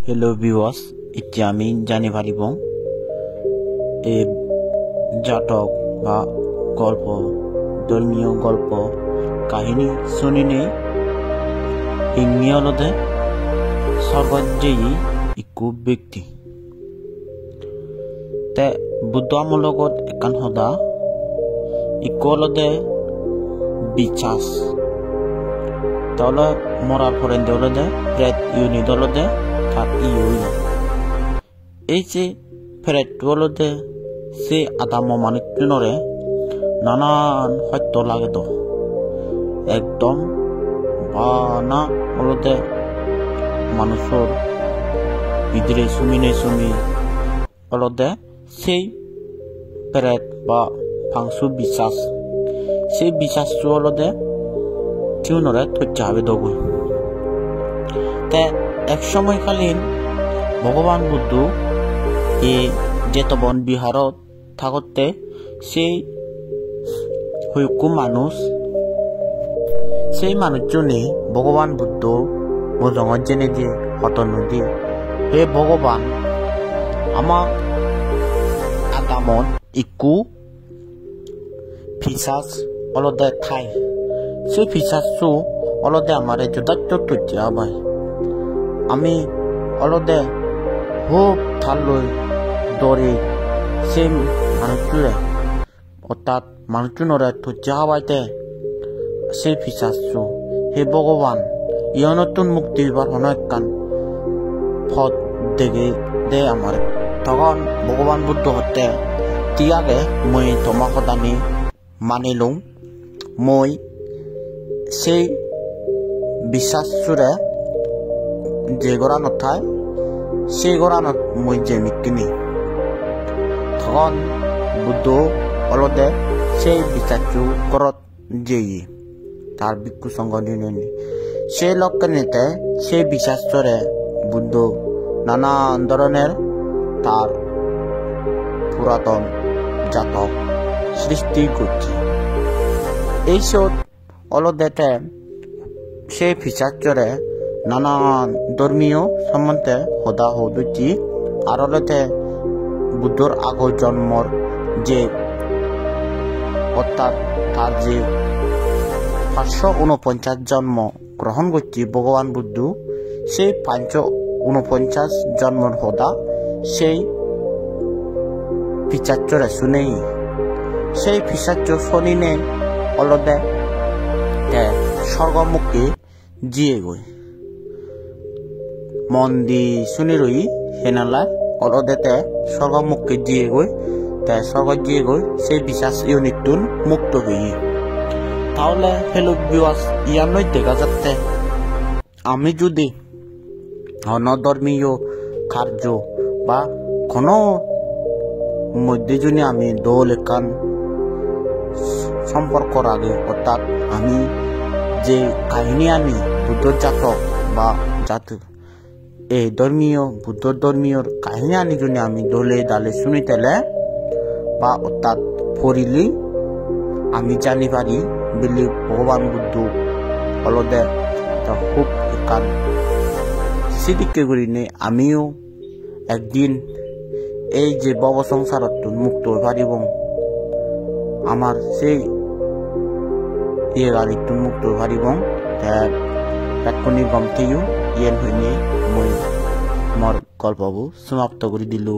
Hello viewers, এতিয়া আমি জানি পারিব এই জাতক বা গল্প ধর্মীয় গল্প কাহিনী শুনিনে ইংনিয়লতে সর্বজয়ী ইকু ব্যক্তি তে বুদ্ধ আমার লগত একান সদা ইকলতে বিশ্বাস তলে মরার পরে দলতে প্রেত ইউনি দলতে আর ইউই এই যে প্রেত দলতে সে আদাম মানুষজনরে নানান সত্য লাগে তো একদম বানা বলতে মানুষের ভিতরে সুমিনে সুমি বলতে সেই প্রেত বা ফাংসু বিশ্বাস সেই বিশ্বাসটো বলতে টিউনরে ধৈর্য হবে দগু তে এক সময়কালীন ভগবান বুদ্ধ এই জেতবন বিহারত থাকতে সেই হুকু মানুষ সেই মানুষজনে ভগবান বুদ্ধ মজঙত জেনে দিয়ে হতন দিয়ে হে ভগবান আমার আদামত ইকু ফিসাস অলদে ঠাই সেই ফিসাসটো অলদে আমারে যথার্থ তথ্য আবাই আমি অলদে খুব ঠাললৈ দৌড়ে সেই মানুষজুরে অর্থাৎ মানুষজনরে তথ্য হওয়াইতে সেই ফিসাসটো হে ভগবান ইয় নতুন মুক্তি হবার হনকান পথ দেখে দে আমার তখন ভগবান বুদ্ধ হতে তিয়াগে মই তোমা সদানি মানিলুং মই সেই বিশ্বাসরে যে গড়া নথায় সেই গড়া মই যে মিকিনি তখন বুদ্ধ অলদে সেই বিশ্বাসু করত যেই তার ভিক্ষু সঙ্গ নিনি সেই লক্ষ্যে নিতে সেই বিশ্বাসরে বুদ্ধ নানান ধরনের তার পুরাতন জাতক সৃষ্টি করছে এইসব অলদেতে সেই ফিচারচরে নানান ধর্মীয় সম্বন্ধে সদা হদুচি আর অলতে বুদ্ধর আগর জন্মর যে অর্থাৎ তার যে 549 জন্ম গ্রহণ করছি ভগবান বুদ্ধ সেই 549 জন্মর সদা সেই ফিচারচরে শুনেই সেই ফিচারচ শুনিনে অলদে স্বর্গমুখী জিয়ে গই মন দি শুনি রই হেনালায় অলদেতে স্বর্গমুখী জিয়ে গই স্বর্গ জিয়ে গই সেই বিশ্বাস ইউনিটুন মুক্ত হই তাহলে ফেলো বিওয়াস ইয়ানই দেখা যাচ্ছে আমি যদি অনধর্মীয় কার্য বা কোনো মধ্যে যদি আমি দোল একান সম্পর্কর আগে অর্থাৎ আমি যে কাহিনী আনি বুদ্ধ জাতক বা জাত এই ধর্মীয় বুদ্ধ ধর্মীয় কাহিনী আনি যদি আমি দলে দালে শুনিতেলে বা অর্থাৎ পড়িলি আমি জানি পারি বলি ভগবান বুদ্ধ অলদে খুব একান সিদিকে করিনে আমিও একদিন এই যে ভব সংসারত মুক্ত হয়ে পারিব আমার সেই ইয়ে গাড়িটো মুক্ত হয়ে পারিব তাৎক্ষণিক গমতেও ইয়েন হইনে মই মোর গল্পবু সমাপ্ত করে দিলো।